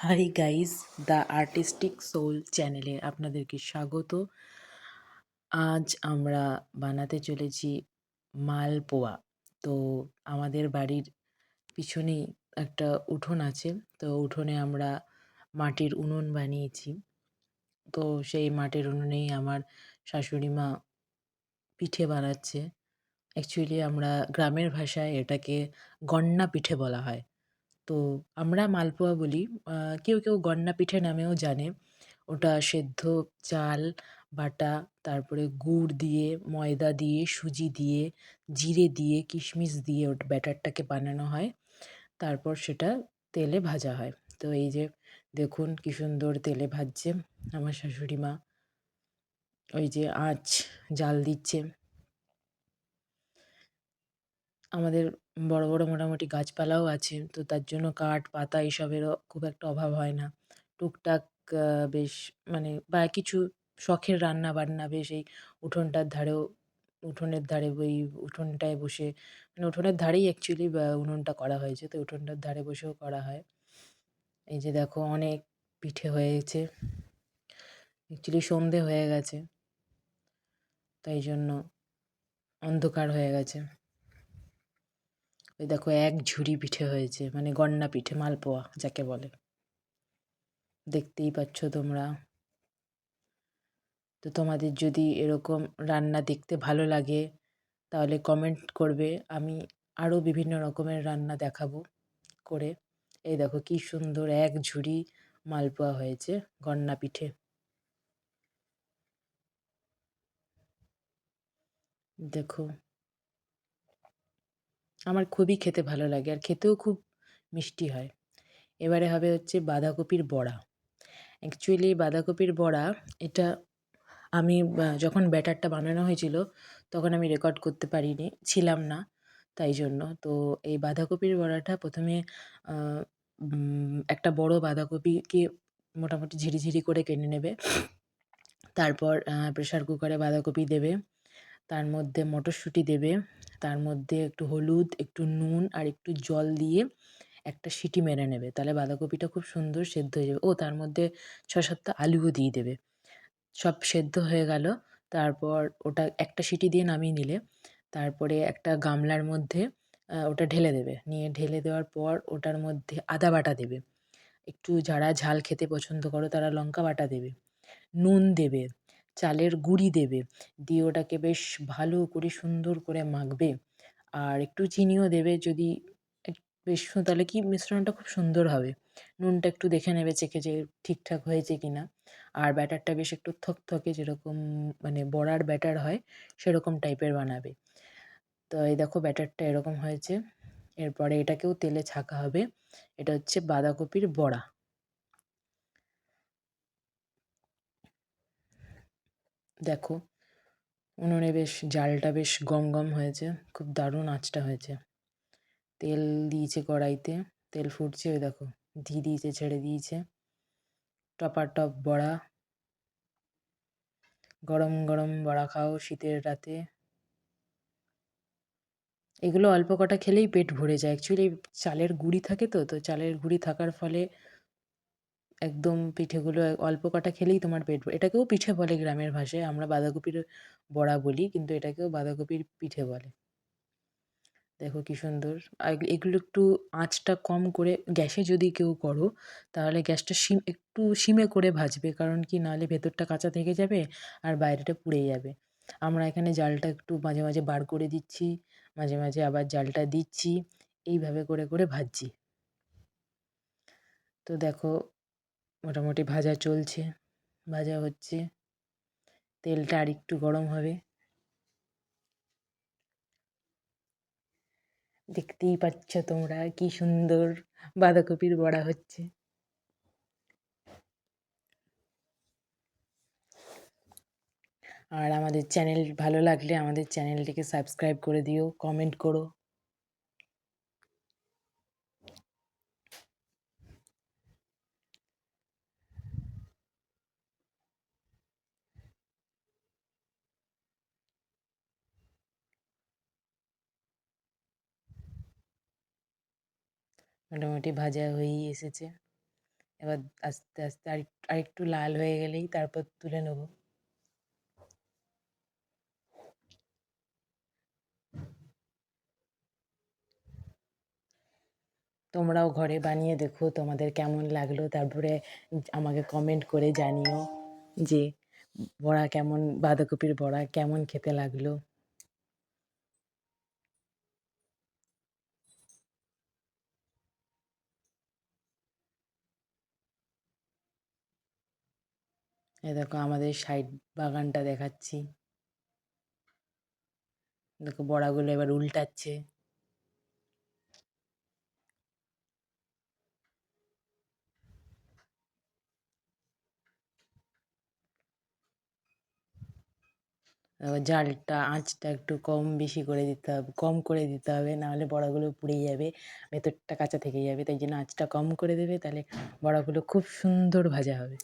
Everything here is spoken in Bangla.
High guys, the artistic soul চ্যানেলে আপনাদেরকে স্বাগত। আজ আমরা বানাতে চলেছি মালপোয়া। তো আমাদের বাড়ির পিছনেই একটা উঠোন আছে। তো উঠোনে আমরা মাটির উনুন বানিয়েছি। তো সেই মাটির উনুনেই আমার শাশুড়ি মা পিঠে বানাচ্ছে। অ্যাকচুয়ালি আমরা গ্রামের ভাষায় এটাকে গন্না পিঠে বলা হয়। তো আমরা মালপোয়া বলি। কেউ কেউ গন্না পিঠে নামেও জানে। ওটা সেদ্ধ চাল বাটা, তারপরে গুড় দিয়ে, ময়দা দিয়ে, সুজি দিয়ে, জিরে দিয়ে, কিশমিশ দিয়ে ওটা ব্যাটারটাকে বানানো হয়। তারপর সেটা তেলে ভাজা হয়। তো এই যে দেখুন কি সুন্দর তেলে ভাজছে আমার শাশুড়ি মা। ওই যে আঁচ জ্বাল দিচ্ছে। আমাদের বড়, বড় মোটামুটি গাছপালাও আছে। তো তার জন্য কাঠ, পাতা এসবেরও খুব একটা অভাব হয় না। টুকটাক আ বেশ মানে বা কিছু শখের রান্না-বান্না বেশ এই উঠোনটার ধারেও উঠোনের ধারে ওই উঠোনটায় বসে মানে উঠোনের ধারেই অ্যাকচুয়ালি উনুনটা করা হয়েছে। তো উঠোনটার ধারে বসেও করা হয়। এই যে দেখো অনেক পিঠে হয়েছে। অ্যাকচুয়ালি সন্ধে হয়ে গেছে। তাই জন্য অন্ধকার হয়ে গেছে। ওই দেখো এক ঝুড়ি পিঠে হয়েছে। মানে গন্না পিঠে, মালপোয়া যাকে বলে। দেখতেই পাচ্ছ তোমরা। তো তোমাদের যদি এরকম রান্না দেখতে ভালো লাগে তাহলে কমেন্ট করবে। আমি আরও বিভিন্ন রকমের রান্না দেখাবো করে। এই দেখো কি সুন্দর এক ঝুড়ি মালপোয়া হয়েছে, গন্না পিঠে। দেখো আমার খুবই খেতে ভালো লাগে আর খেতেও খুব মিষ্টি হয়। এবারে হবে হচ্ছে বাঁধাকপির বড়া। অ্যাকচুয়ালি বাঁধাকপির বড়া এটা আমি যখন ব্যাটারটা বানানো হয়েছিল তখন আমি রেকর্ড করতে পারিনি, ছিলাম না তাই জন্য। তো এই বাঁধাকপির বড়াটা ১ম এ আ একটা বড় বাঁধাকপিকে মোটামুটি ঝিরি করে কেটে নেবে। তারপর প্রেসার কুকারে বাঁধাকপি দেবে। তার মধ্যে মটরশুঁটি দেবে। তার মধ্যে একটু হলুদ, একটু নুন আর একটু জল দিয়ে একটা সিটি মেরে নেবে। তাহলে বাঁধাকপিটা খুব সুন্দর সেদ্ধ হয়ে যাবে। ও তার মধ্যে ৬-৭ টা আলুও দিয়ে দেবে। সব সেদ্ধ হয়ে গেল। তারপর ওটা একটা সিটি দিয়ে নামিয়ে নিলে, তারপরে একটা গামলার মধ্যে ওটা ঢেলে দেবে। নিয়ে ঢেলে দেওয়ার পর ওটার মধ্যে আদা বাটা দেবে। একটু যারা ঝাল খেতে পছন্দ করো তারা লঙ্কা বাটা দেবে। নুন দেবে, চালের গুঁড়ি দেবে। দিয়ে ওটাকে বেশ ভালো করে সুন্দর করে মাখবে। আর একটু চিনিও দেবে যদি এক বেশ তাহলে কি মিশ্রণটা খুব সুন্দর হবে। নুনটা একটু দেখে নেবে চেখে যে ঠিকঠাক হয়েছে কিনা। আর ব্যাটারটা বেশ একটু থকথকে যেরকম মানে বড়ার ব্যাটার হয় সেরকম টাইপের বানাবে। তো এই দেখো ব্যাটারটা এরকম হয়েছে। এরপরে এটাকেও তেলে ছাঁকা হবে। এটা হচ্ছে বাঁধাকপির বড়া। দেখো উনুনে বেশ জালটা বেশ গম হয়েছে। খুব দারুণ আঁচটা হয়েছে। তেল দিয়েছে কড়াইতে, তেল ফুটছে ওই দেখো। দিয়েছে, ছেড়ে দিয়েছে। টপাটপ বড়া। গরম গরম বড়া খাও শীতের রাতে। এগুলো অল্প কটা খেলেই পেট ভরে যায়। অ্যাকচুয়ালি চালের গুঁড়ি থাকে তো, তো চালের গুঁড়ি থাকার ফলে একদম পিঠেগুলো অল্প কটা খেলেই তোমার পেট এটাকেও পিঠে বলে গ্রামের ভাষায়। আমরা বাঁধাকপির বড়া বলি কিন্তু এটাকেও বাঁধাকপির পিঠে বলে। দেখো কি সুন্দর। আর এগুলো একটু আঁচটা কম করে গ্যাসে যদি কেউ করো তাহলে গ্যাসটা একটু সিমে করে ভাজবে। কারণ কি নাহলে ভেতরটা কাঁচা থেকে যাবে আর বাইরেটা পুড়ে যাবে। আমরা এখানে জালটা একটু মাঝে বার করে দিচ্ছি, মাঝে আবার জালটা দিচ্ছি। এইভাবে করে ভাজছি। তো দেখো মোটামুটি ভাজা চলছে, ভাজা হচ্ছে। তেলটা আরেকটু গরম হবে। দেখতেই পাচ্ছ তোমরা কি সুন্দর বাঁধাকপির বড়া হচ্ছে। আর আমাদের চ্যানেল ভালো লাগলে আমাদের চ্যানেলটিকে সাবস্ক্রাইব করে দিও, কমেন্ট করো। মোটামুটি ভাজা হয়েই এসেছে। এবার আস্তে, আস্তে আরেকটু লাল হয়ে গেলেই তারপর তুলে নেব। তোমরাও ঘরে বানিয়ে দেখো তোমাদের কেমন লাগলো, তারপরে আমাকে কমেন্ট করে জানিও যে বড়া কেমন, বাঁধাকপির বড়া কেমন খেতে লাগলো। এই দেখো আমাদের সাইড বাগানটা দেখাচ্ছি। দেখো বড়াগুলো এবার উল্টাচ্ছে। জালটা আঁচটা একটু কম বেশি করে দিতে হবে, কম করে দিতে হবে, নাহলে বড়াগুলো পুড়ে যাবে, ভেতরটা কাঁচা থেকে যাবে। তাই জন্য আঁচটা কম করে দেবে, তাহলে বড়াগুলো খুব সুন্দর ভাজা হবে।